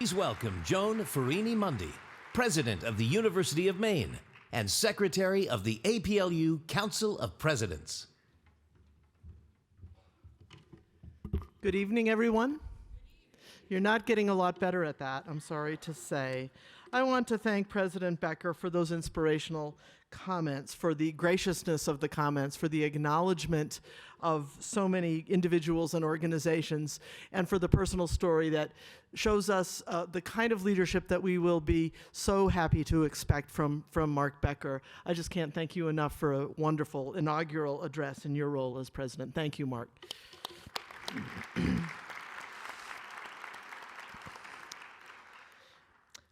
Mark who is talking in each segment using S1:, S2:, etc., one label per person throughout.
S1: Please welcome Joan Farini-Mundy, President of the University of Maine and Secretary of the APLU Council of Presidents.
S2: Good evening, everyone. You're not getting a lot better at that, I'm sorry to say. I want to thank President Becker for those inspirational comments, for the graciousness of the comments, for the acknowledgement of so many individuals and organizations, and for the personal story that shows us the kind of leadership that we will be so happy to expect from Mark Becker. I just can't thank you enough for a wonderful inaugural address in your role as president. Thank you, Mark.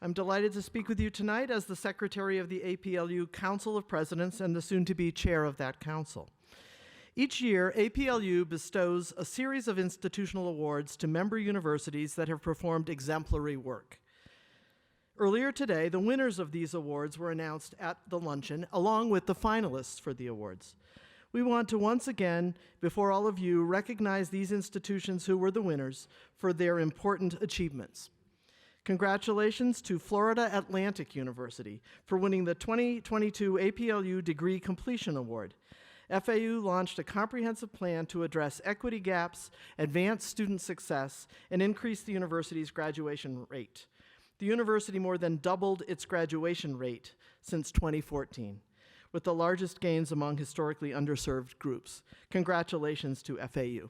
S2: I'm delighted to speak with you tonight as the Secretary of the APLU Council of Presidents and the soon-to-be chair of that council. Each year, APLU bestows a series of institutional awards to member universities that have performed exemplary work. Earlier today, the winners of these awards were announced at the luncheon, along with the finalists for the awards. We want to once again, before all of you, recognize these institutions who were the winners for their important achievements. Congratulations to Florida Atlantic University for winning the 2022 APLU Degree Completion Award. FAU launched a comprehensive plan to address equity gaps, advance student success, and increase the university's graduation rate. The university more than doubled its graduation rate since 2014, with the largest gains among historically underserved groups. Congratulations to FAU.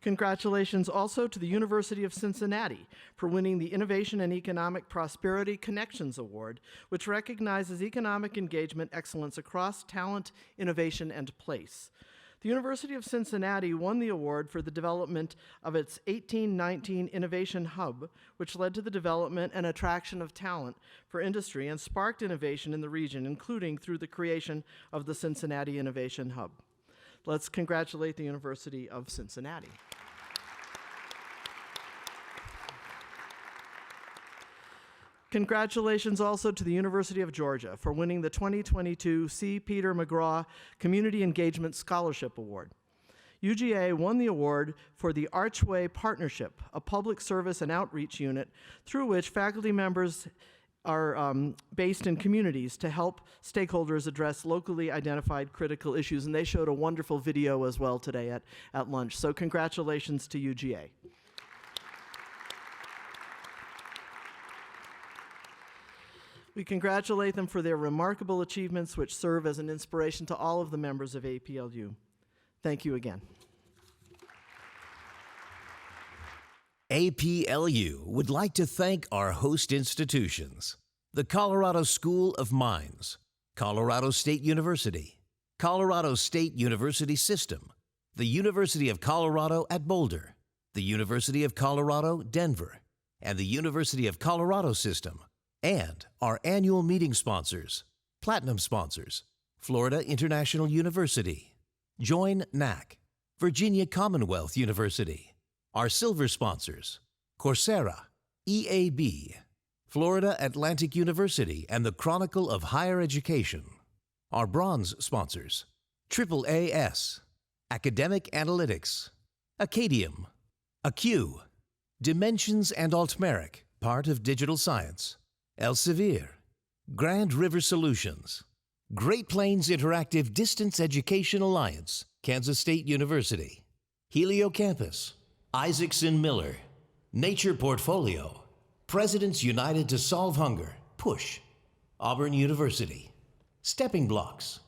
S2: Congratulations also to the University of Cincinnati for winning the Innovation and Economic Prosperity Connections Award, which recognizes economic engagement excellence across talent, innovation, and place. The University of Cincinnati won the award for the development of its 1819 Innovation Hub, which led to the development and attraction of talent for industry and sparked innovation in the region, including through the creation of the Cincinnati Innovation Hub. Let's congratulate the University of Cincinnati. Congratulations also to the University of Georgia for winning the 2022 C. Peter McGraw Community Engagement Scholarship Award. UGA won the award for the Archway Partnership, a public service and outreach unit through which faculty members are based in communities to help stakeholders address locally identified critical issues, and they showed a wonderful video as well today at lunch. So congratulations to UGA. We congratulate them for their remarkable achievements, which serve as an inspiration to all of the members of APLU. Thank you again.
S1: APLU would like to thank our host institutions: the Colorado School of Mines, Colorado State University, Colorado State University System, the University of Colorado at Boulder, the University of Colorado, Denver, and the University of Colorado System, and our annual meeting sponsors, platinum sponsors, Florida International University, Join NAC, Virginia Commonwealth University, our silver sponsors, Coursera, EAB, Florida Atlantic University and the Chronicle of Higher Education, our bronze sponsors, AAAS, Academic Analytics, Acadium, ACU, Dimensions and Altmeric, part of Digital Science, Elsevier, Grand River Solutions, Great Plains Interactive Distance Education Alliance, Kansas State University, Helio Campus, Isaacson Miller, Nature Portfolio, Presidents United to Solve Hunger, PUSH, Auburn University, Stepping Blocks,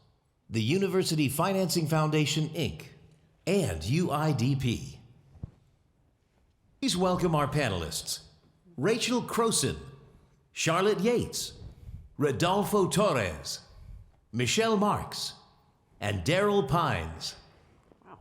S1: the University Financing Foundation, Inc., and UIDP. Please welcome our panelists: Rachel Croson, Charlotte Yates, Rodolfo Torres, Michelle Marks, and Darryll Pines.
S3: Wow.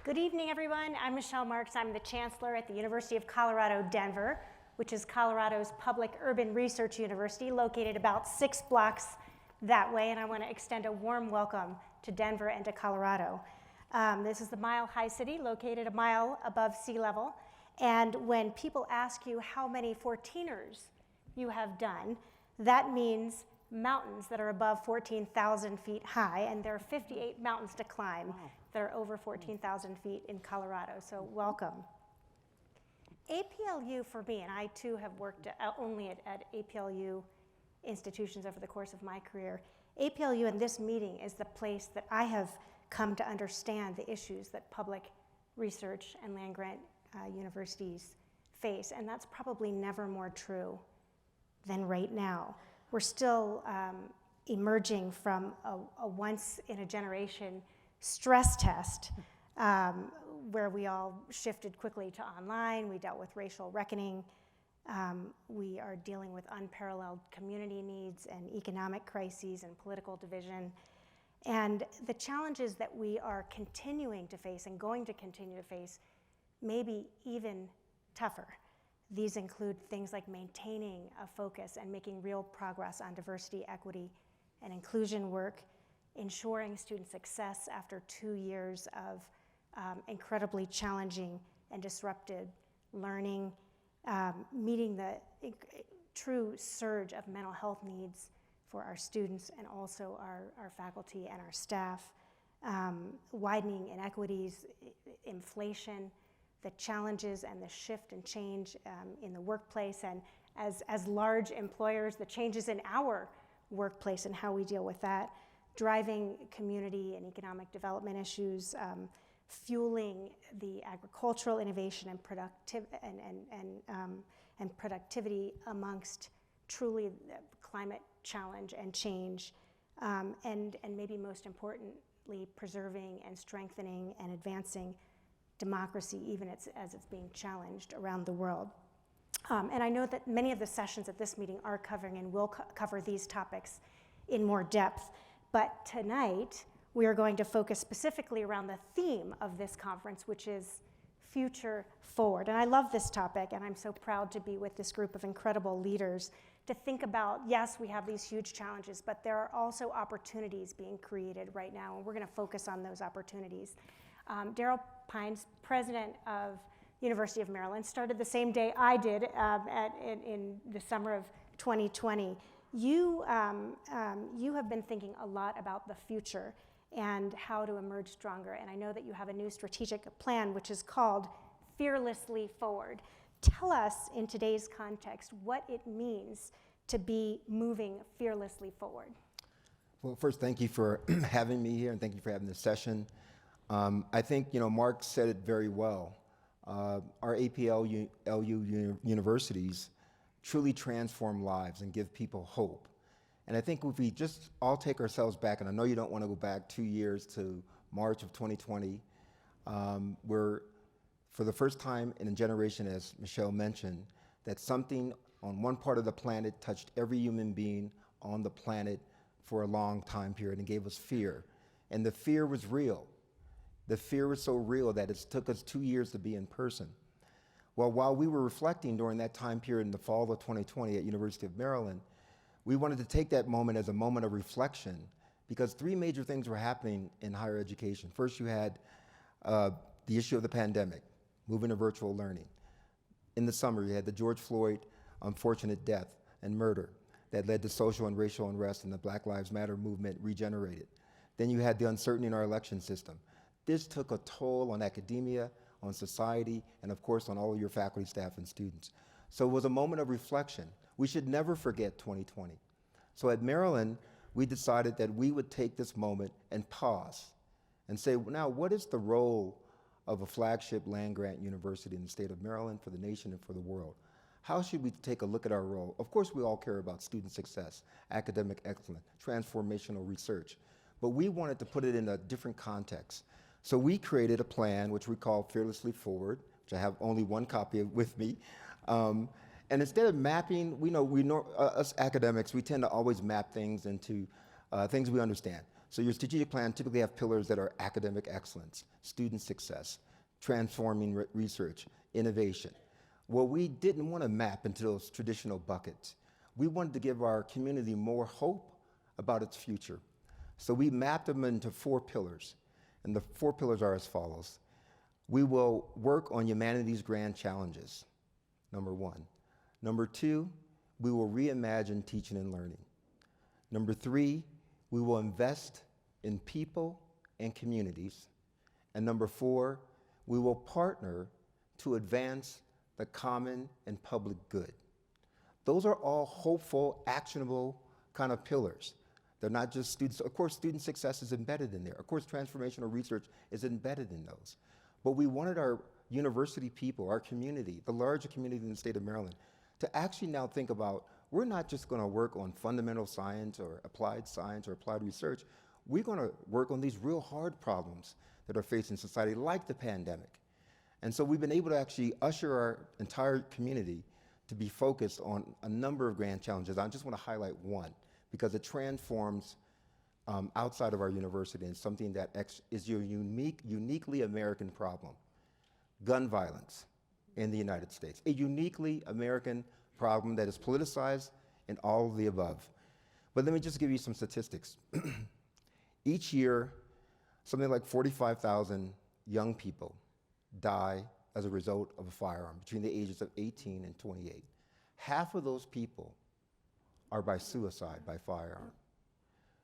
S3: Good evening, everyone. I'm Michelle Marks. I'm the Chancellor at the University of Colorado, Denver, which is Colorado's public urban research university, located about 6 blocks that way, and I want to extend a warm welcome to Denver and to Colorado. This is the Mile High City, located a mile above sea level, and when people ask you how many 14ers you have done, That means mountains that are above 14,000 feet high, and there are 58 mountains to climb that are over 14,000 feet in Colorado, so welcome. APLU for me, and I too have worked only at APLU institutions over the course of my career, APLU and this meeting is the place that I have come to understand the issues that public research and land-grant universities face, and that's probably never more true than right now. We're still emerging from a once-in-a-generation stress test where we all shifted quickly to online. We dealt with racial reckoning. We are dealing with unparalleled community needs and economic crises and political division. And the challenges that we are continuing to face and going to continue to face may be even tougher. These include things like maintaining a focus and making real progress on diversity, equity, and inclusion work, ensuring student success after 2 years of incredibly challenging and disrupted learning, meeting the true surge of mental health needs for our students and also our faculty and our staff, widening inequities, inflation, the challenges and the shift and change in the workplace, and as large employers, the changes in our workplace and how we deal with that, driving community and economic development issues, fueling the agricultural innovation and productivity amongst truly the climate challenge and change, and maybe most importantly, preserving and strengthening and advancing democracy, even as it's being challenged around the world. And I know that many of the sessions at this meeting are covering and will cover these topics in more depth, but tonight we are going to focus specifically around the theme of this conference, which is Future Forward. And I love this topic, and I'm so proud to be with this group of incredible leaders to think about, yes, we have these huge challenges, but there are also opportunities being created right now, and we're gonna focus on those opportunities. Darryll Pines, president of University of Maryland, started the same day I did in the summer of 2020. You have been thinking a lot about the future and how to emerge stronger, and I know that you have a new strategic plan which is called Fearlessly Forward. Tell us in today's context what it means to be moving fearlessly forward.
S4: Well, first, thank you for having me here, and thank you for having this session. I think, Mark said it very well. Our APLU universities truly transform lives and give people hope. And I think if we just all take ourselves back, and I know you don't want to go back 2 years to March of 2020, we're, for the first time in a generation, as Michelle mentioned, that something on one part of the planet touched every human being on the planet for a long time period and gave us fear. And the fear was real. The fear was so real that it took us 2 years to be in person. Well, while we were reflecting during that time period in the fall of 2020 at University of Maryland, we wanted to take that moment as a moment of reflection because 3 major things were happening in higher education. First, you had the issue of the pandemic, moving to virtual learning. In the summer, you had the George Floyd unfortunate death and murder that led to social and racial unrest, and the Black Lives Matter movement regenerated. Then you had the uncertainty in our election system. This took a toll on academia, on society, and of course on all of your faculty, staff, and students. So it was a moment of reflection. We should never forget 2020. So at Maryland, we decided that we would take this moment and pause and say, now what is the role of a flagship land-grant university in the state of Maryland for the nation and for the world? How should we take a look at our role? Of course, we all care about student success, academic excellence, transformational research, but we wanted to put it in a different context. So we created a plan, which we call Fearlessly Forward, which I have only one copy of with me. And instead of mapping, us academics, we tend to always map things into things we understand. So your strategic plan typically have pillars that are academic excellence, student success, transforming research, innovation. Well, we didn't want to map into those traditional buckets. We wanted to give our community more hope about its future. So we mapped them into 4 pillars. And the 4 pillars are as follows. We will work on humanity's grand challenges, number 1. Number 2, we will reimagine teaching and learning. Number 3, we will invest in people and communities. And number 4, we will partner to advance the common and public good. Those are all hopeful, actionable kind of pillars. They're not just students. Of course, student success is embedded in there. Of course, transformational research is embedded in those. But we wanted our university people, our community, the larger community in the state of Maryland, to actually now think about, we're not just going to work on fundamental science or applied research. We're going to work on these real hard problems that are facing society, like the pandemic. And so we've been able to actually usher our entire community to be focused on a number of grand challenges. I just want to highlight one, because it transforms outside of our university and something that is your uniquely American problem: gun violence in the United States. A uniquely American problem that is politicized and all of the above. But let me just give you some statistics. Each year, something like 45,000 young people die as a result of a firearm between the ages of 18 and 28. Half of those people are by suicide, by firearm.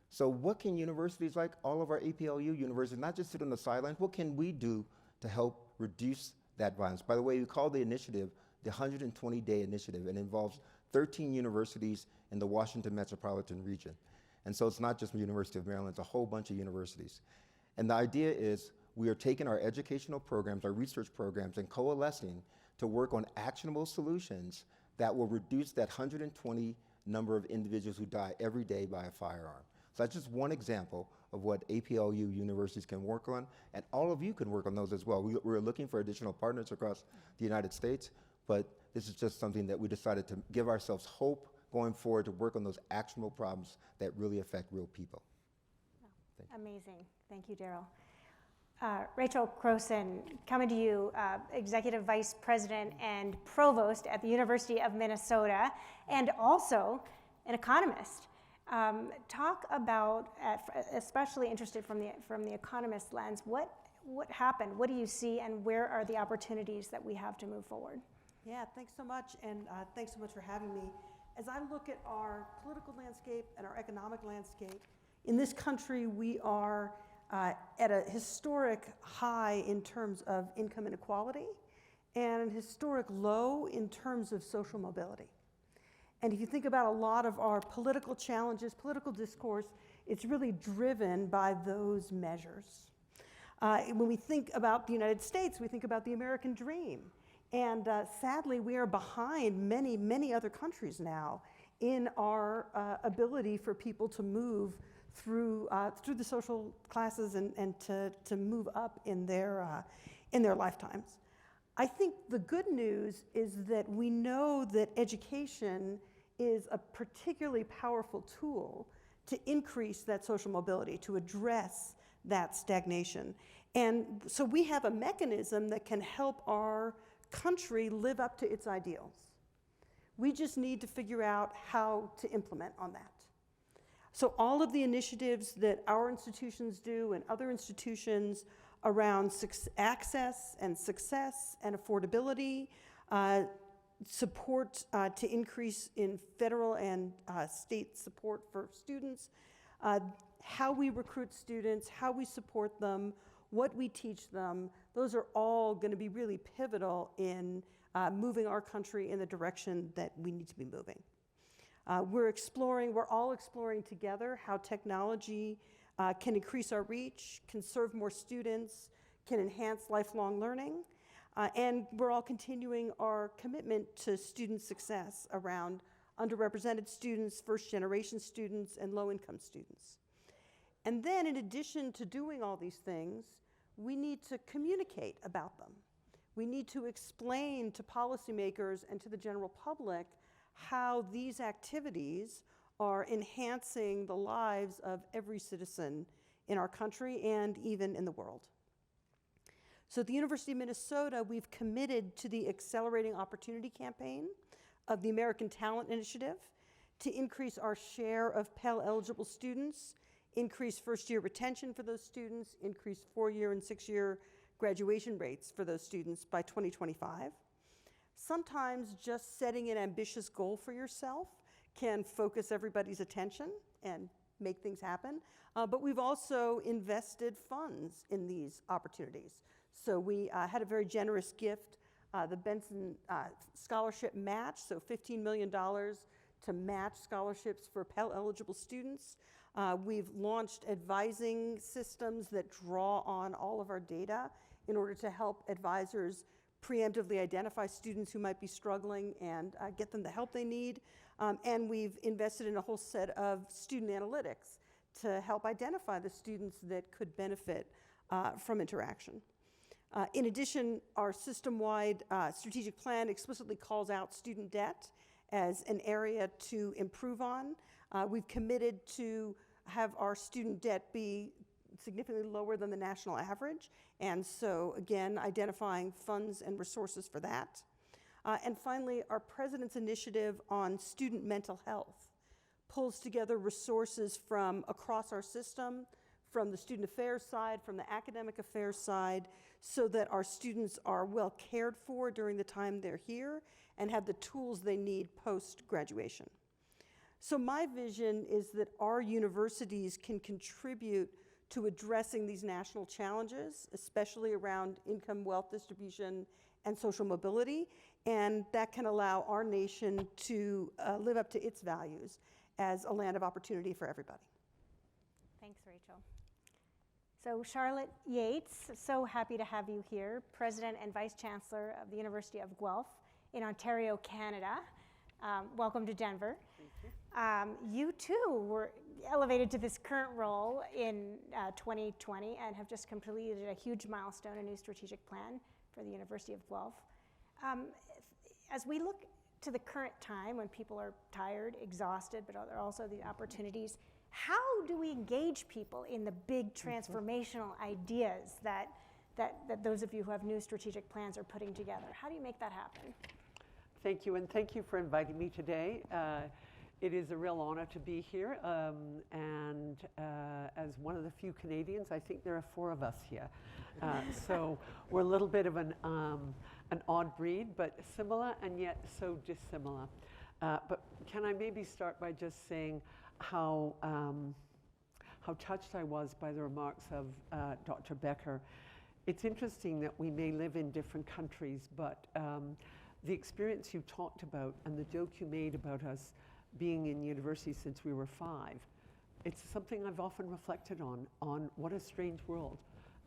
S4: So what can universities like all of our APLU universities, not just sit on the sidelines, what can we do to help reduce that violence? By the way, we call the initiative the 120-Day Initiative, and involves 13 universities in the Washington metropolitan region. And so it's not just the University of Maryland, it's a whole bunch of universities. And the idea is we are taking our educational programs, our research programs, and coalescing to work on actionable solutions that will reduce that 120 number of individuals who die every day by a firearm. So that's just one example of what APLU universities can work on, and all of you can work on those as well. We're looking for additional partners across the United States, but this is just something that we decided to give ourselves hope going forward to work on those actionable problems that really affect real people.
S3: Amazing. Thank you, Darryll. Rachel Croson, coming to you, Executive Vice President and Provost at the University of Minnesota, and also an economist. Talk about, especially interested from the economist lens, what happened? What do you see, and where are the opportunities that we have to move forward?
S5: Yeah, thanks so much, and thanks so much for having me. As I look at our political landscape and our economic landscape, in this country we are at a historic high in terms of income inequality and a historic low in terms of social mobility. And if you think about a lot of our political challenges, political discourse, it's really driven by those measures. When we think about the United States, we think about the American dream. And sadly, we are behind many, many other countries now in our ability for people to move through the social classes and to move up in their lifetimes. I think the good news is that we know that education is a particularly powerful tool to increase that social mobility, to address that stagnation. And so we have a mechanism that can help our country live up to its ideals. We just need to figure out how to implement on that. So all of the initiatives that our institutions do and other institutions around access and success and affordability, support to increase in federal and state support for students, how we recruit students, how we support them, what we teach them, those are all going to be really pivotal in moving our country in the direction that we need to be moving. We're all exploring together how technology can increase our reach, can serve more students, can enhance lifelong learning, and we're all continuing our commitment to student success around underrepresented students, first-generation students, and low-income students. And then, in addition to doing all these things, we need to communicate about them. We need to explain to policymakers and to the general public how these activities are enhancing the lives of every citizen in our country and even in the world. So at the University of Minnesota, we've committed to the Accelerating Opportunity Campaign of the American Talent Initiative to increase our share of Pell-eligible students, increase first-year retention for those students, increase 4-year and 6-year graduation rates for those students by 2025. Sometimes just setting an ambitious goal for yourself can focus everybody's attention and make things happen. But we've also invested funds in these opportunities. So we had a very generous gift, the Benson Scholarship Match, so $15 million to match scholarships for Pell-eligible students. We've launched advising systems that draw on all of our data in order to help advisors preemptively identify students who might be struggling and get them the help they need. And we've invested in a whole set of student analytics to help identify the students that could benefit from interaction. In addition, our system-wide strategic plan explicitly calls out student debt as an area to improve on. We've committed to have our student debt be significantly lower than the national average, and so again, identifying funds and resources for that. And finally, our President's initiative on student mental health pulls together resources from across our system, from the student affairs side, from the academic affairs side, so that our students are well cared for during the time they're here and have the tools they need post-graduation. So my vision is that our universities can contribute to addressing these national challenges, especially around income, wealth distribution, and social mobility, and that can allow our nation to live up to its values as a land of opportunity for everybody.
S3: Thanks, Rachel. So Charlotte Yates, so happy to have you here, President and Vice-Chancellor of the University of Guelph in Ontario, Canada. Welcome to Denver.
S6: Thank you.
S3: You too were elevated to this current role in 2020 and have just completed a huge milestone, a new strategic plan for the University of Guelph. As we look to the current time when people are tired, exhausted, but there are also the opportunities, how do we engage people in the big transformational ideas that those of you who have new strategic plans are putting together? How do you make that happen?
S6: Thank you, and thank you for inviting me today. It is a real honor to be here, and as one of the few Canadians, I think there are 4 of us here. So we're a little bit of an odd breed, but similar and yet so dissimilar. But can I maybe start by just saying how touched I was by the remarks of Dr. Becker. It's interesting that we may live in different countries, but the experience you talked about and the joke you made about us being in university since we were 5, it's something I've often reflected on what a strange world,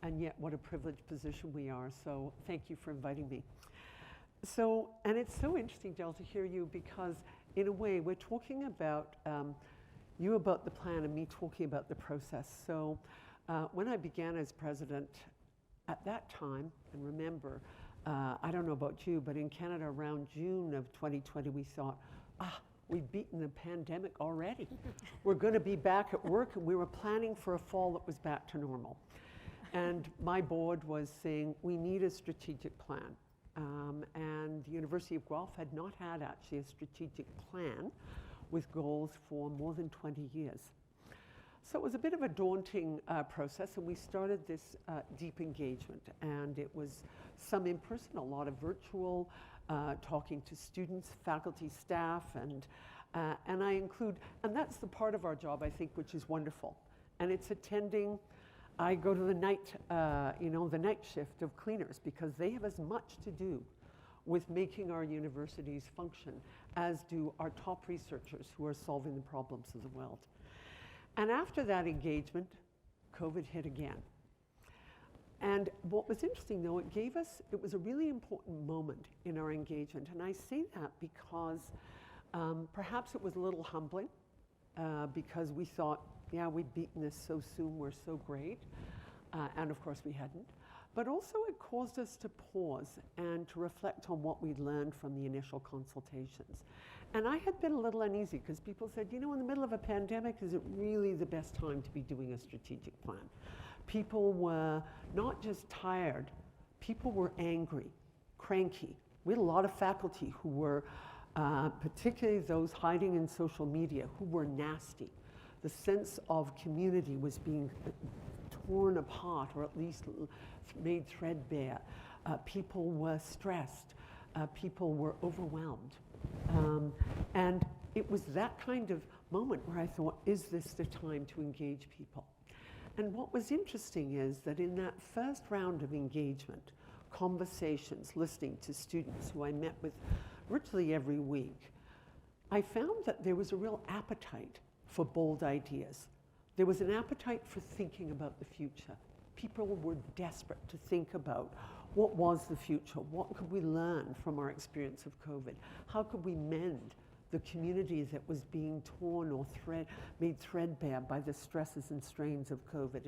S6: and yet what a privileged position we are. So thank you for inviting me. So, and it's so interesting, Darryll, to hear you, because in a way we're talking about you about the plan and me talking about the process. So when I began as president at that time, and remember, I don't know about you, but in Canada around June of 2020, we thought, we've beaten the pandemic already. We're going to be back at work, and we were planning for a fall that was back to normal. And my board was saying, we need a strategic plan. And the University of Guelph had not had actually a strategic plan with goals for more than 20 years. So it was a bit of a daunting process, and we started this deep engagement. And it was some in person, a lot of virtual, talking to students, faculty, staff, and I include, and that's the part of our job, I think, which is wonderful. And it's attending, I go to the night, the night shift of cleaners, because they have as much to do with making our universities function as do our top researchers who are solving the problems of the world. And after that engagement, COVID hit again. And what was interesting, though, it was a really important moment in our engagement. And I say that because perhaps it was a little humbling, because we thought, yeah, we'd beaten this so soon, we're so great. And of course we hadn't. But also it caused us to pause and to reflect on what we'd learned from the initial consultations. And I had been a little uneasy because people said, in the middle of a pandemic, is it really the best time to be doing a strategic plan? People were not just tired, people were angry, cranky. We had a lot of faculty who were, particularly those hiding in social media, who were nasty. The sense of community was being torn apart, or at least made threadbare. People were stressed. people were overwhelmed. And it was that kind of moment where I thought, is this the time to engage people? And what was interesting is that in that first round of engagement, conversations, listening to students who I met with virtually every week, I found that there was a real appetite for bold ideas. There was an appetite for thinking about the future. People were desperate to think about what was the future, what could we learn from our experience of COVID, how could we mend the community that was being torn or made threadbare by the stresses and strains of COVID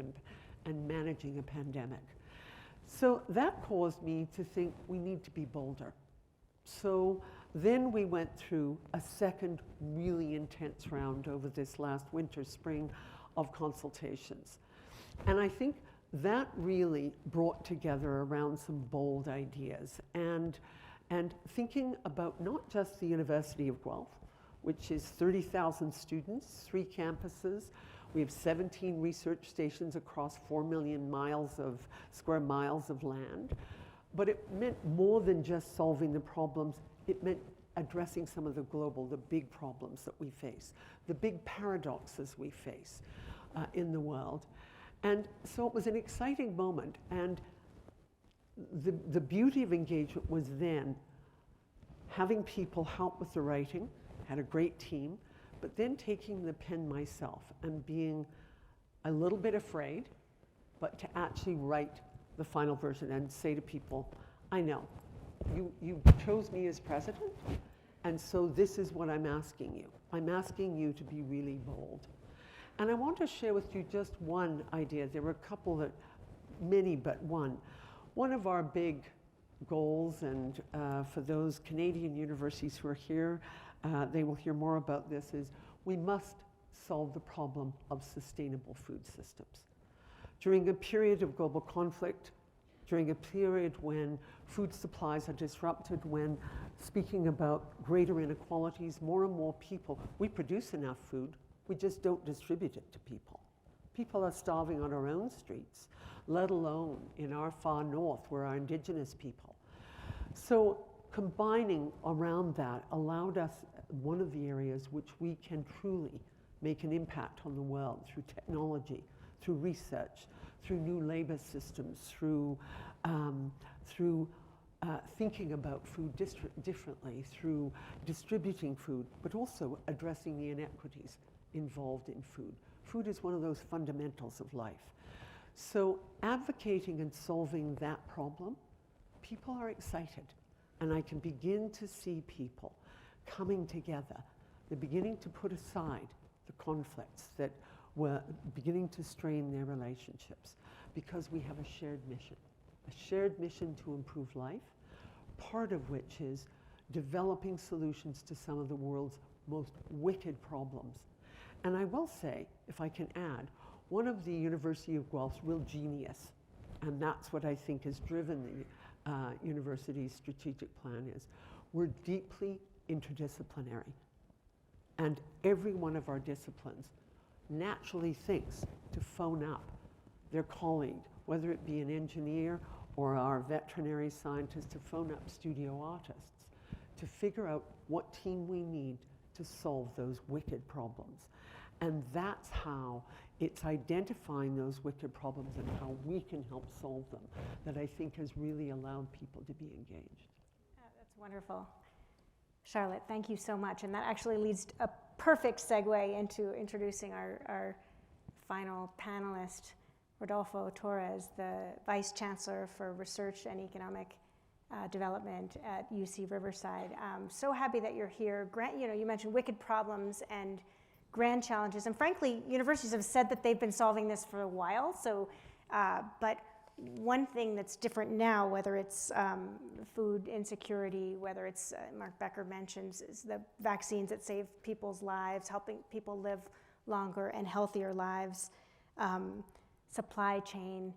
S6: and managing a pandemic. So that caused me to think we need to be bolder. So then we went through a second really intense round over this last winter, spring of consultations. And I think that really brought together around some bold ideas and thinking about not just the University of Guelph, which is 30,000 students, 3 campuses. We have 17 research stations across 4 million square miles of land. But it meant more than just solving the problems. It meant addressing some of the big problems that we face, the big paradoxes we face in the world. And so it was an exciting moment. And the beauty of engagement was then having people help with the writing, had a great team, but then taking the pen myself and being a little bit afraid, but to actually write the final version and say to people, I know, you chose me as president, and so this is what I'm asking you. I'm asking you to be really bold. And I want to share with you just one idea. There were a couple many, but one. One of our big goals, and for those Canadian universities who are here, they will hear more about this, is we must solve the problem of sustainable food systems. During a period of global conflict, during a period when food supplies are disrupted, when speaking about greater inequalities, more and more people, we produce enough food, we just don't distribute it to people. People are starving on our own streets, let alone in our far north where our indigenous people. So combining around that allowed us one of the areas which we can truly make an impact on the world through technology, through research, through new labor systems, through thinking about food differently, through distributing food, but also addressing the inequities involved in food. Food is one of those fundamentals of life. So advocating and solving that problem, people are excited. And I can begin to see people coming together. They're beginning to put aside the conflicts that were beginning to strain their relationships because we have a shared mission to improve life, part of which is developing solutions to some of the world's most wicked problems. And I will say, if I can add, one of the University of Guelph's real genius, and that's what I think has driven the university's strategic plan, is we're deeply interdisciplinary. And every one of our disciplines naturally thinks to phone up their colleague, whether it be an engineer or our veterinary scientist, to phone up studio artists, to figure out what team we need to solve those wicked problems. And that's how it's identifying those wicked problems and how we can help solve them that I think has really allowed people to be engaged.
S3: That's wonderful. Charlotte, thank you so much. And that actually leads a perfect segue into introducing our final panelist, Rodolfo Torres, the Vice-Chancellor for Research and Economic Development at UC Riverside. So happy that you're here. You mentioned wicked problems and grand challenges, and frankly, universities have said that they've been solving this for a while. So, but one thing that's different now, whether it's food insecurity, whether it's Mark Becker mentions, is the vaccines that save people's lives, helping people live longer and healthier lives, supply chain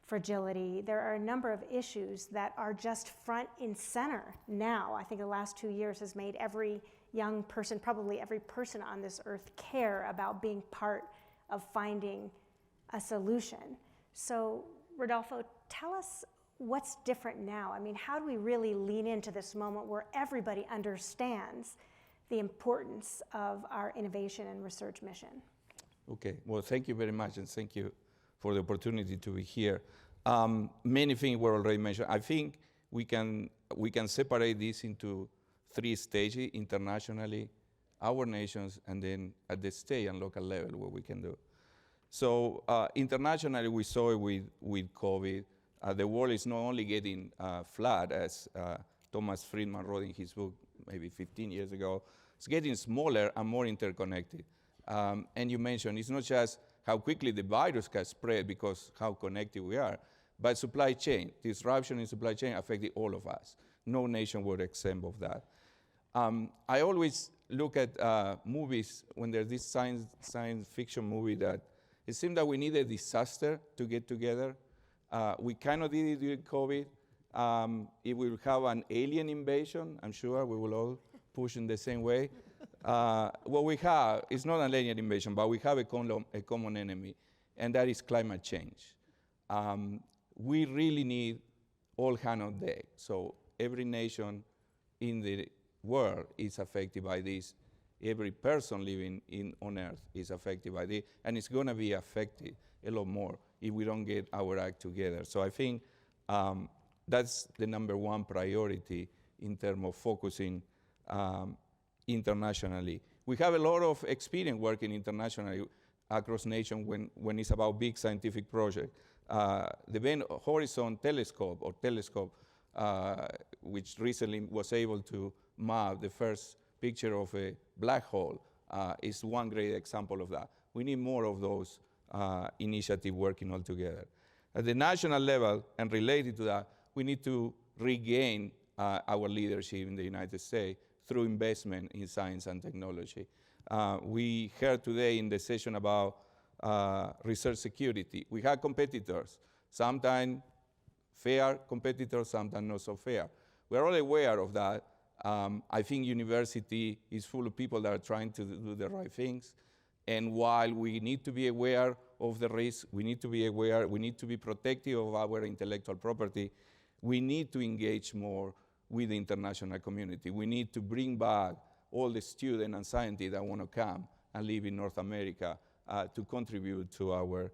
S3: fragility. There are a number of issues that are just front and center now. I think the last 2 years has made every young person, probably every person on this earth, care about being part of finding a solution. So, Rodolfo, tell us what's different now? I mean, how do we really lean into this moment where everybody understands the importance of our innovation and research mission?
S7: Okay, well, thank you very much, and thank you for the opportunity to be here. Many things were already mentioned. I think we can separate this into 3 stages: internationally, our nations, and then at the state and local level, what we can do. So internationally, we saw it with COVID. The world is not only getting flat, as Thomas Friedman wrote in his book maybe 15 years ago, it's getting smaller and more interconnected. And you mentioned it's not just how quickly the virus can spread because how connected we are, but supply chain, disruption in supply chain affected all of us. No nation was exempt of that. I always look at movies when there's this science fiction movie that it seemed that we need a disaster to get together. We kind of did it during COVID. If we will have an alien invasion, I'm sure we will all push in the same way. What we have is not an alien invasion, but we have a common enemy, and that is climate change. We really need all hands on deck. So every nation in the world is affected by this. Every person living on Earth is affected by this, and it's going to be affected a lot more if we don't get our act together. So I think that's the #1 priority in terms of focusing internationally. We have a lot of experience working internationally across nations when it's about big scientific projects. The Event Horizon telescope, which recently was able to map the first picture of a black hole, is one great example of that. We need more of those initiatives working all together. At the national level, and related to that, we need to regain our leadership in the United States through investment in science and technology. We heard today in the session about research security. We have competitors, sometimes fair competitors, sometimes not so fair. We're all aware of that. I think university is full of people that are trying to do the right things. And while we need to be aware of the risk, we need to be aware, we need to be protective of our intellectual property, we need to engage more with the international community. We need to bring back all the students and scientists that want to come and live in North America to contribute to our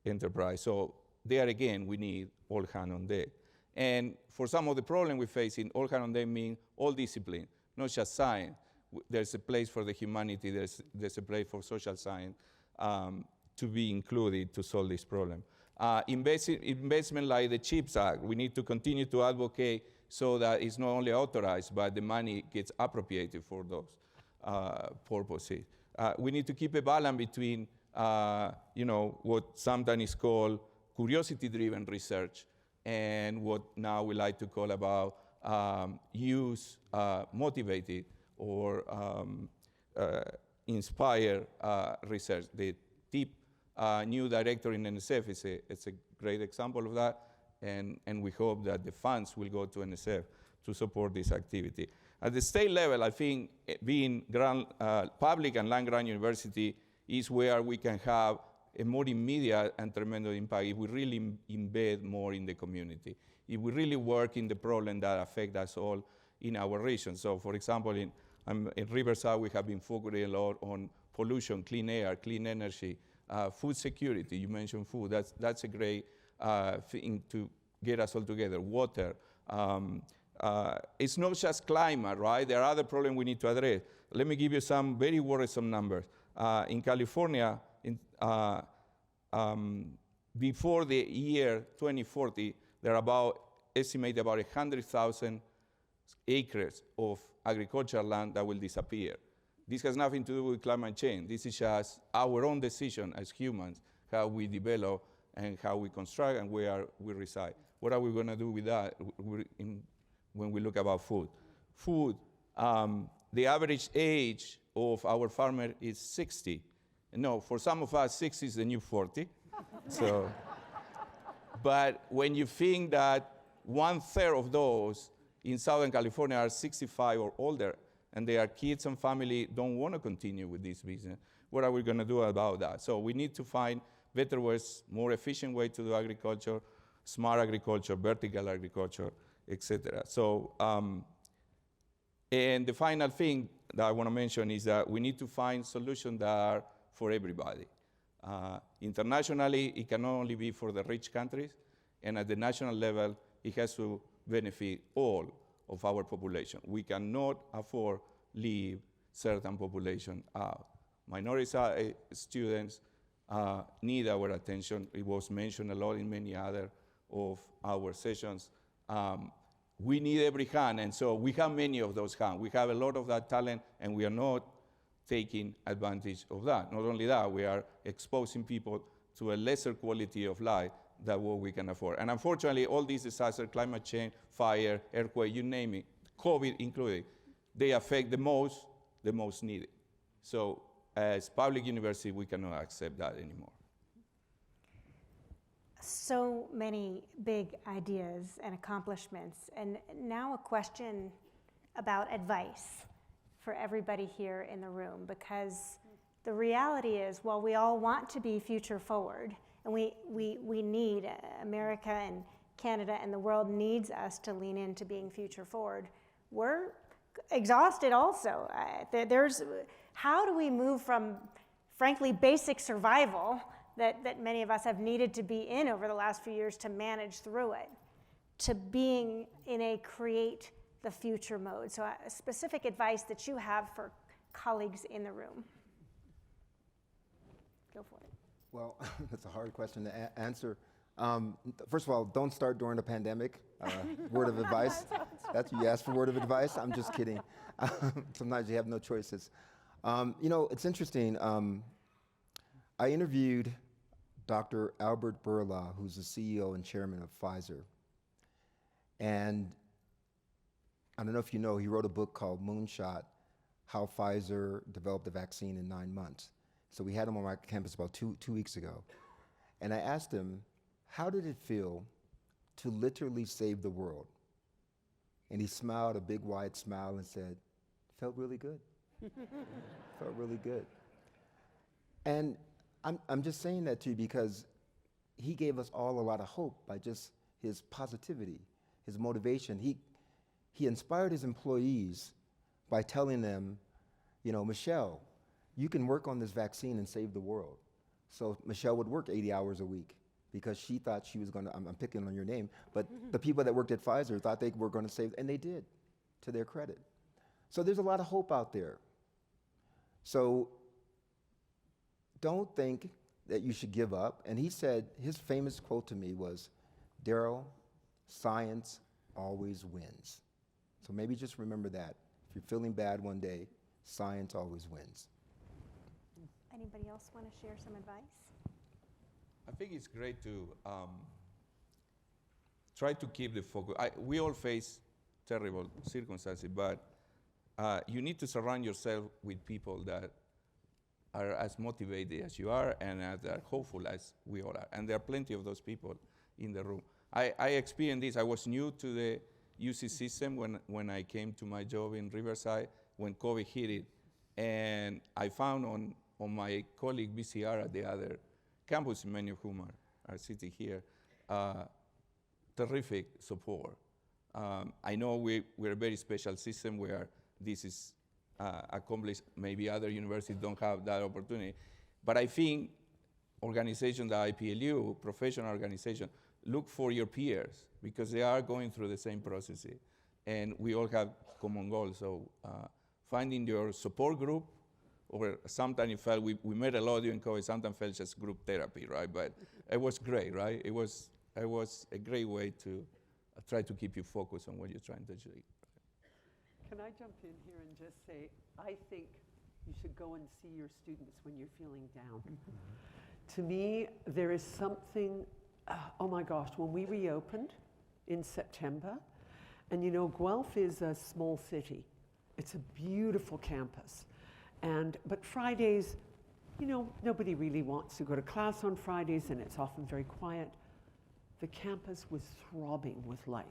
S7: enterprise. So there again, we need all hands on deck. And for some of the problems we face, in all hands on deck mean all disciplines, not just science. There's a place for the humanity, there's a place for social science to be included to solve this problem. Investment like the CHIPS Act, we need to continue to advocate so that it's not only authorized, but the money gets appropriated for those purposes. We need to keep a balance between what sometimes is called curiosity-driven research and what now we like to call about use-motivated or inspire research. The TIP new director in NSF is a great example of that, and we hope that the funds will go to NSF to support this activity. At the state level, I think being public and land-grant university is where we can have a more immediate and tremendous impact if we really embed more in the community, if we really work in the problem that affect us all in our region. So for example, in Riverside, we have been focusing a lot on pollution, clean air, clean energy, food security. You mentioned food. That's a great thing to get us all together. Water. It's not just climate, right? There are other problems we need to address. Let me give you some very worrisome numbers. In California, before the year 2040, there are estimated about 100,000 acres of agricultural land that will disappear. This has nothing to do with climate change. This is just our own decision as humans, how we develop and how we construct and where we reside. What are we going to do with that when we look about food? Food, the average age of our farmer is 60. No, for some of us, 60 is the new 40. So, but when you think that 1/3 of those in Southern California are 65 or older, and their kids and family don't want to continue with this business, what are we going to do about that? So we need to find better ways, more efficient way to do agriculture, smart agriculture, vertical agriculture, etc. So, and the final thing that I want to mention is that we need to find solutions that are for everybody. Internationally, it can only be for the rich countries, and at the national level, it has to benefit all of our population. We cannot afford leave certain population out. Minority students need our attention. It was mentioned a lot in many other of our sessions. We need every hand, and so we have many of those hands. We have a lot of that talent, and we are not taking advantage of that. Not only that, we are exposing people to a lesser quality of life than what we can afford. And unfortunately, all these disasters, climate change, fire, earthquake, you name it, COVID included, they affect the most needed. So as public university, we cannot accept that anymore.
S3: So many big ideas and accomplishments, and now a question about advice for everybody here in the room, because the reality is, while we all want to be future forward, and we need America and Canada and the world needs us to lean into being future forward, we're exhausted also. How do we move from, frankly, basic survival that many of us have needed to be in over the last few years to manage through it, to being in a create the future mode? So specific advice that you have for colleagues in the room. Go for it.
S4: Well, that's a hard question to answer. First of all, don't start during the pandemic. Word of advice. That's you asked for word of advice. I'm just kidding. Sometimes you have no choices. It's interesting. I interviewed Dr. Albert Bourla, who's the CEO and chairman of Pfizer. And I don't know if you know, he wrote a book called Moonshot, How Pfizer Developed a Vaccine in 9 months. So we had him on my campus about two weeks ago. And I asked him, how did it feel to literally save the world? And he smiled a big wide smile and said, felt really good. Felt really good. And I'm just saying that to you because he gave us all a lot of hope by just his positivity, his motivation. He inspired his employees by telling them, Michelle, you can work on this vaccine and save the world. So Michelle would work 80 hours a week because she thought she was gonna, I'm picking on your name, but the people that worked at Pfizer thought they were gonna save, and they did, to their credit. So there's a lot of hope out there. So don't think that you should give up. And he said, his famous quote to me was, Darryll, science always wins. So maybe just remember that. If you're feeling bad one day, science always wins.
S3: Anybody else want to share some advice?
S7: I think it's great to try to keep the focus. We all face terrible circumstances, but you need to surround yourself with people that are as motivated as you are and as hopeful as we all are. And there are plenty of those people in the room. I experienced this. I was new to the UC system when I came to my job in Riverside when COVID hit it. And I found on my colleague BCR at the other campus, many of whom are sitting here, terrific support. I know we're a very special system where this is accomplished. Maybe other universities don't have that opportunity. But I think organizations like IPLU, professional organizations, look for your peers because they are going through the same processes. And we all have common goals. So finding your support group, or sometimes it felt, we met a lot during COVID, sometimes felt just group therapy, right? But it was great, right? It was a great way to try to keep you focused on what you're trying to achieve.
S6: Can I jump in here and just say, I think you should go and see your students when you're feeling down. To me, there is something, oh my gosh, when we reopened in September, and Guelph is a small city. It's a beautiful campus. But Fridays, nobody really wants to go to class on Fridays, and it's often very quiet. The campus was throbbing with life.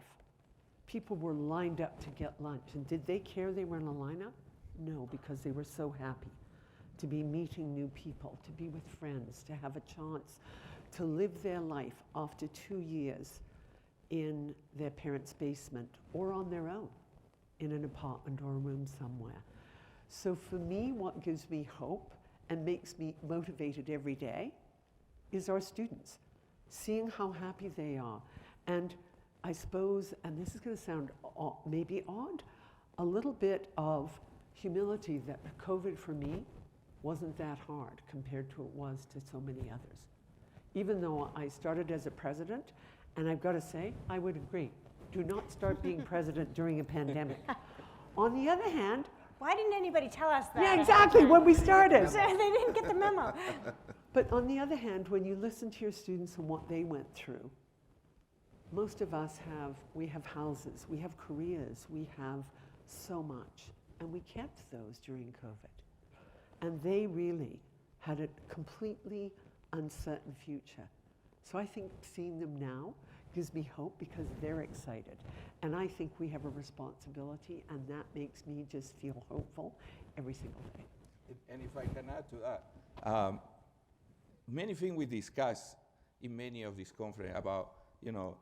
S6: People were lined up to get lunch. And did they care they were in a lineup? No, because they were so happy to be meeting new people, to be with friends, to have a chance to live their life after 2 years in their parents' basement or on their own in an apartment or a room somewhere. So for me, what gives me hope and makes me motivated every day is our students, seeing how happy they are. And I suppose, and this is going to sound maybe odd, a little bit of humility that COVID for me wasn't that hard compared to it was to so many others. Even though I started as a president, and I've got to say, I would agree, do not start being president during a pandemic. On the other hand,
S3: Why didn't anybody tell us that?
S6: yeah, exactly, when we started.
S3: They didn't get the memo.
S6: But on the other hand, when you listen to your students and what they went through, most of us we have houses, we have careers, we have so much, and we kept those during COVID. And they really had a completely uncertain future. So I think seeing them now gives me hope because they're excited. And I think we have a responsibility, and that makes me just feel hopeful every single day.
S7: And if I can add to that, many things we discuss in many of these conferences about,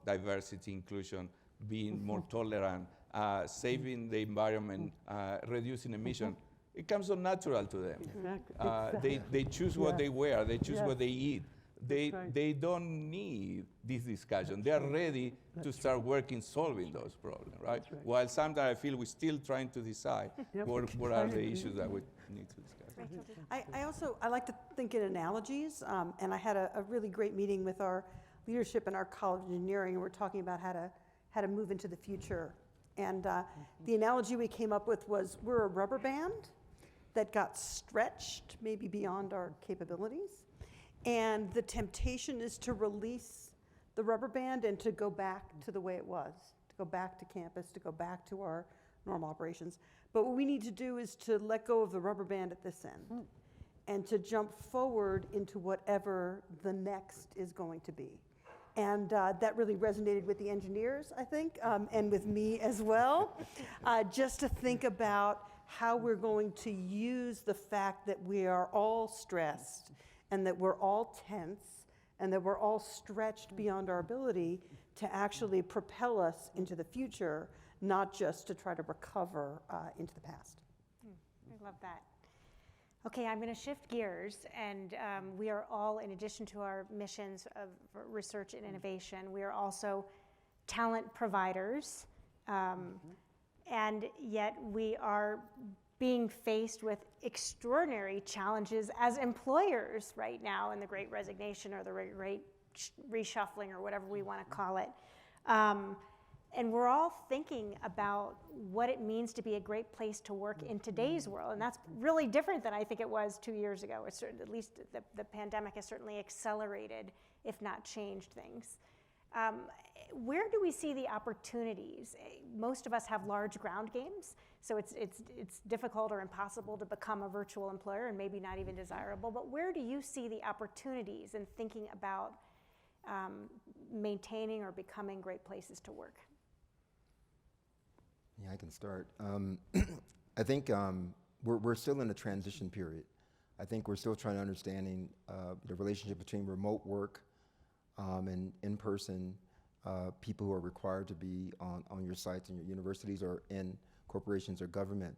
S7: diversity, inclusion, being more tolerant, saving the environment, reducing emission. It comes so natural to them.
S6: Exactly.
S7: They choose what they wear, they choose what they eat.
S6: That's right.
S7: They don't need this discussion. They are ready to start working, solving those problems, right?
S6: That's right.
S7: While sometimes I feel we're still trying to decide what are the issues that we need to discuss.
S5: I like to think in analogies, and I had a really great meeting with our leadership in our College of Engineering, and we're talking about how to move into the future. And the analogy we came up with was we're a rubber band that got stretched maybe beyond our capabilities. And the temptation is to release the rubber band and to go back to the way it was, to go back to campus, to go back to our normal operations. But what we need to do is to let go of the rubber band at this end and to jump forward into whatever the next is going to be. And that really resonated with the engineers, I think, and with me as well, just to think about how we're going to use the fact that we are all stressed and that we're all tense and that we're all stretched beyond our ability to actually propel us into the future, not just to try to recover into the past.
S3: I love that. Okay, I'm going to shift gears, and we are all, in addition to our missions of research and innovation, we are also talent providers, and yet we are being faced with extraordinary challenges as employers right now in the Great Resignation or the Great Reshuffling or whatever we want to call it. And we're all thinking about what it means to be a great place to work in today's world. And that's really different than I think it was 2 years ago. It's at least the pandemic has certainly accelerated, if not changed things. Where do we see the opportunities? Most of us have large ground games, so it's difficult or impossible to become a virtual employer and maybe not even desirable. But where do you see the opportunities in thinking about maintaining or becoming great places to work?
S4: Yeah, I can start. I think we're still in a transition period. I think we're still trying to understanding the relationship between remote work and in-person people who are required to be on your sites in your universities or in corporations or government.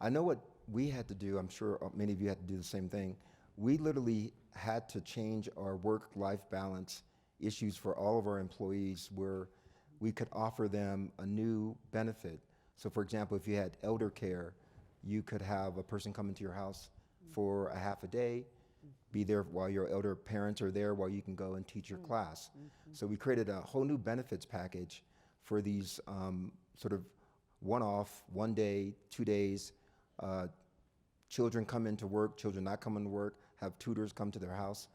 S4: I know what we had to do. I'm sure many of you had to do the same thing. We literally had to change our work-life balance issues for all of our employees where we could offer them a new benefit. So for example, if you had elder care, you could have a person come into your house for a half a day, be there while your elder parents are there while you can go and teach your class. So we created a whole new benefits package for these sort of one-off, 1 day, 2 days, children come into work, children not coming to work, have tutors come to their house.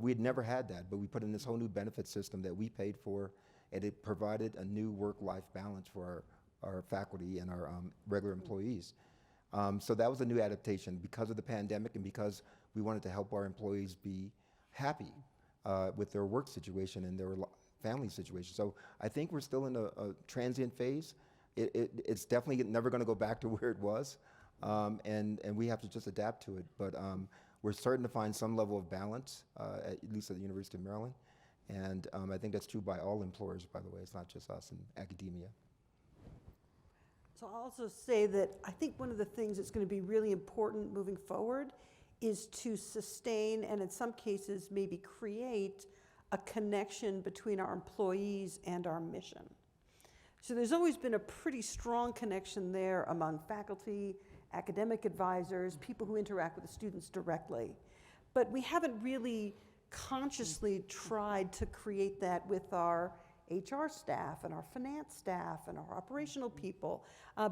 S4: We had never had that, but we put in this whole new benefit system that we paid for, and it provided a new work-life balance for our faculty and our regular employees. So that was a new adaptation because of the pandemic and because we wanted to help our employees be happy with their work situation and their family situation. So I think we're still in a transient phase. It's definitely never going to go back to where it was, and we have to just adapt to it. But we're starting to find some level of balance, at least at the University of Maryland. And I think that's true by all employers, by the way. It's not just us in academia.
S5: So I'll also say that I think one of the things that's going to be really important moving forward is to sustain and in some cases maybe create a connection between our employees and our mission. So there's always been a pretty strong connection there among faculty, academic advisors, people who interact with the students directly. But we haven't really consciously tried to create that with our HR staff and our finance staff and our operational people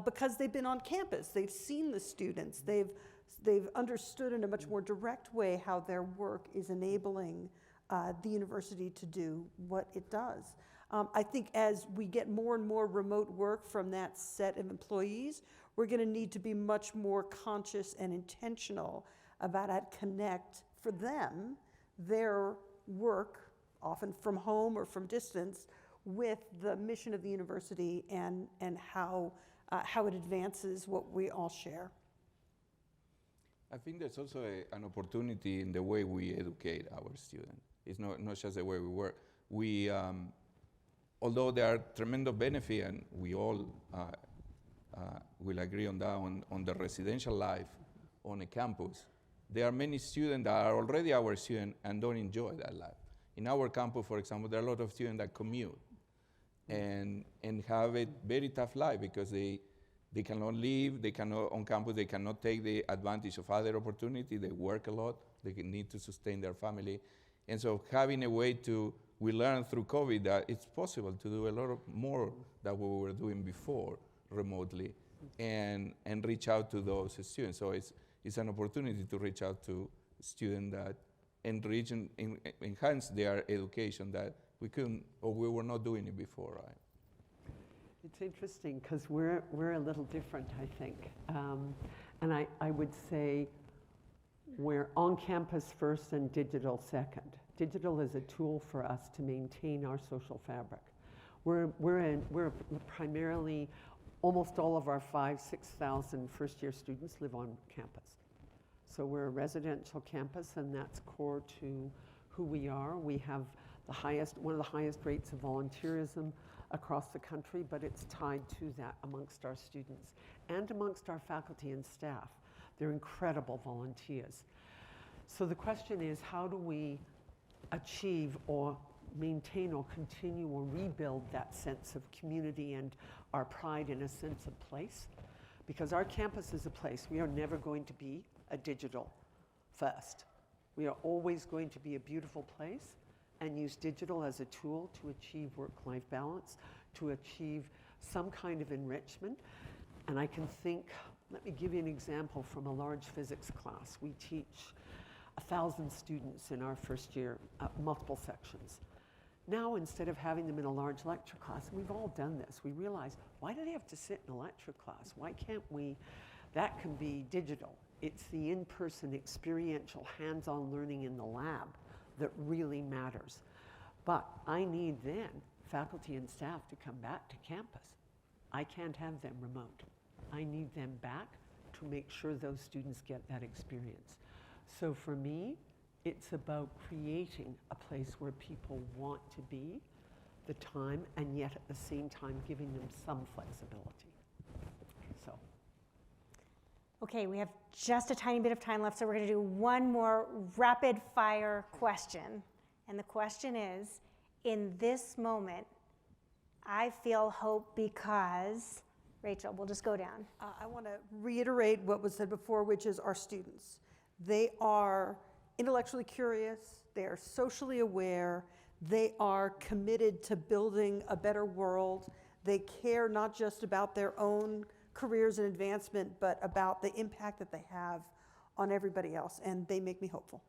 S5: because they've been on campus, they've seen the students, they've understood in a much more direct way how their work is enabling the university to do what it does. I think as we get more and more remote work from that set of employees, we're going to need to be much more conscious and intentional about how to connect for them their work, often from home or from distance, with the mission of the university and how it advances what we all share.
S7: I think there's also an opportunity in the way we educate our students. It's not just the way we work. We, although there are tremendous benefits, and we all will agree on that, on the residential life on a campus, there are many students that are already our students and don't enjoy that life. In our campus, for example, there are a lot of students that commute and have a very tough life because they cannot live, they cannot, on campus, they cannot take the advantage of other opportunities, they work a lot, they need to sustain their family. And so having a way we learned through COVID that it's possible to do a lot more than we were doing before remotely and reach out to those students. So it's an opportunity to reach out to students that enrich and enhance their education that we couldn't, or we were not doing it before, right?
S6: It's interesting because we're a little different, I think. And I would say we're on campus first and digital second. Digital is a tool for us to maintain our social fabric. We're primarily, almost all of our 6,000 first-year students live on campus. So we're a residential campus, and that's core to who we are. We have one of the highest rates of volunteerism across the country, but it's tied to that amongst our students and amongst our faculty and staff. They're incredible volunteers. So the question is, how do we achieve or maintain or continue or rebuild that sense of community and our pride in a sense of place? Because our campus is a place. We are never going to be a digital first. We are always going to be a beautiful place and use digital as a tool to achieve work-life balance, to achieve some kind of enrichment. And I can think, let me give you an example from a large physics class. We teach 1,000 students in our first year, multiple sections. Now, instead of having them in a large lecture class, and we've all done this, we realize, why do they have to sit in a lecture class? Why can't we, that can be digital. It's the in-person experiential hands-on learning in the lab that really matters. But I need then faculty and staff to come back to campus. I can't have them remote. I need them back to make sure those students get that experience. So for me, it's about creating a place where people want to be, the time, and yet at the same time giving them some flexibility. So.
S3: Okay, we have just a tiny bit of time left, so we're going to do one more rapid fire question. And the question is, in this moment, I feel hope because, Rachel, we'll just go down.
S5: I want to reiterate what was said before, which is our students. They are intellectually curious, they are socially aware, they are committed to building a better world. They care not just about their own careers and advancement, but about the impact that they have on everybody else, and they make me hopeful.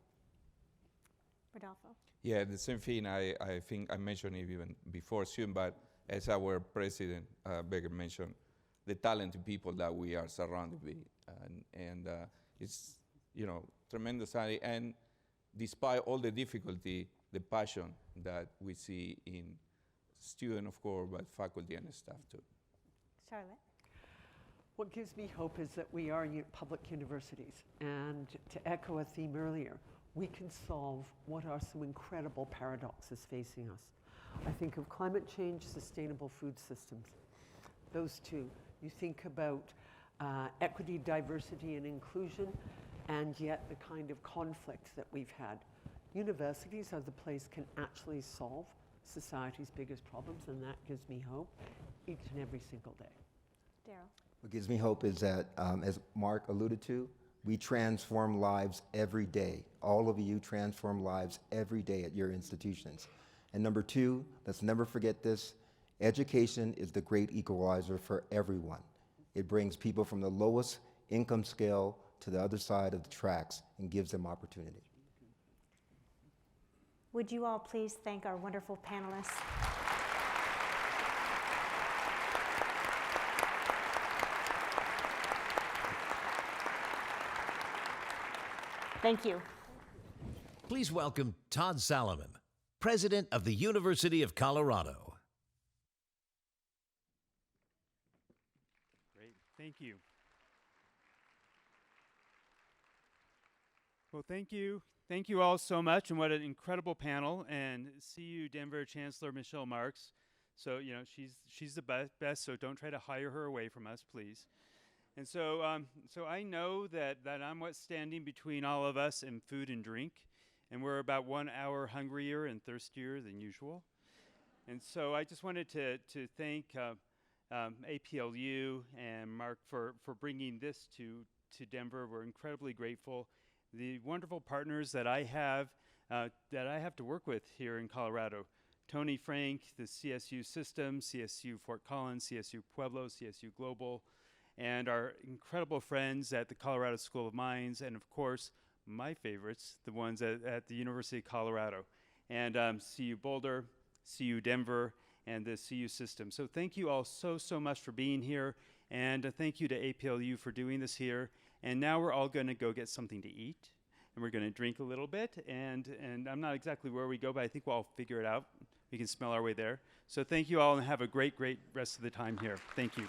S3: Rodolfo?
S7: Yeah, the same thing. I think I mentioned it even before soon, but as our president, Becker, mentioned, the talented people that we are surrounded with, and it's, tremendous. And despite all the difficulty, the passion that we see in students, of course, but faculty and staff too.
S3: Charlotte?
S6: What gives me hope is that we are public universities. And to echo a theme earlier, we can solve what are some incredible paradoxes facing us. I think of climate change, sustainable food systems. Those two. You think about equity, diversity, and inclusion, and yet the kind of conflict that we've had. Universities are the place can actually solve society's biggest problems, and that gives me hope each and every single day.
S3: Darryll.
S4: What gives me hope is that, as Mark alluded to, we transform lives every day. All of you transform lives every day at your institutions. And number two, let's never forget this, education is the great equalizer for everyone. It brings people from the lowest income scale to the other side of the tracks and gives them opportunity.
S3: Would you all please thank our wonderful panelists? Thank you.
S1: Please welcome Todd Salomon, President of the University of Colorado.
S8: Great, thank you. Well, thank you. Thank you all so much, and what an incredible panel. And CU Denver Chancellor Michelle Marks. So, you know, she's the best, so don't try to hire her away from us, please. And so, so I know that I'm what's standing between all of us and food and drink, and we're about 1 hour hungrier and thirstier than usual. And so I just wanted to thank APLU and Mark for bringing this to Denver. We're incredibly grateful. The wonderful partners that I have to work with here in Colorado. Tony Frank, the CSU System, CSU Fort Collins, CSU Pueblo, CSU Global, and our incredible friends at the Colorado School of Mines, and of course, my favorites, the ones at the University of Colorado, and CU Boulder, CU Denver, and the CU System. So thank you all so much for being here, and thank you to APLU for doing this here. And now we're all going to go get something to eat, and we're going to drink a little bit, and I'm not exactly where we go, but I think we'll all figure it out. We can smell our way there. So thank you all, and have a great rest of the time here. Thank you.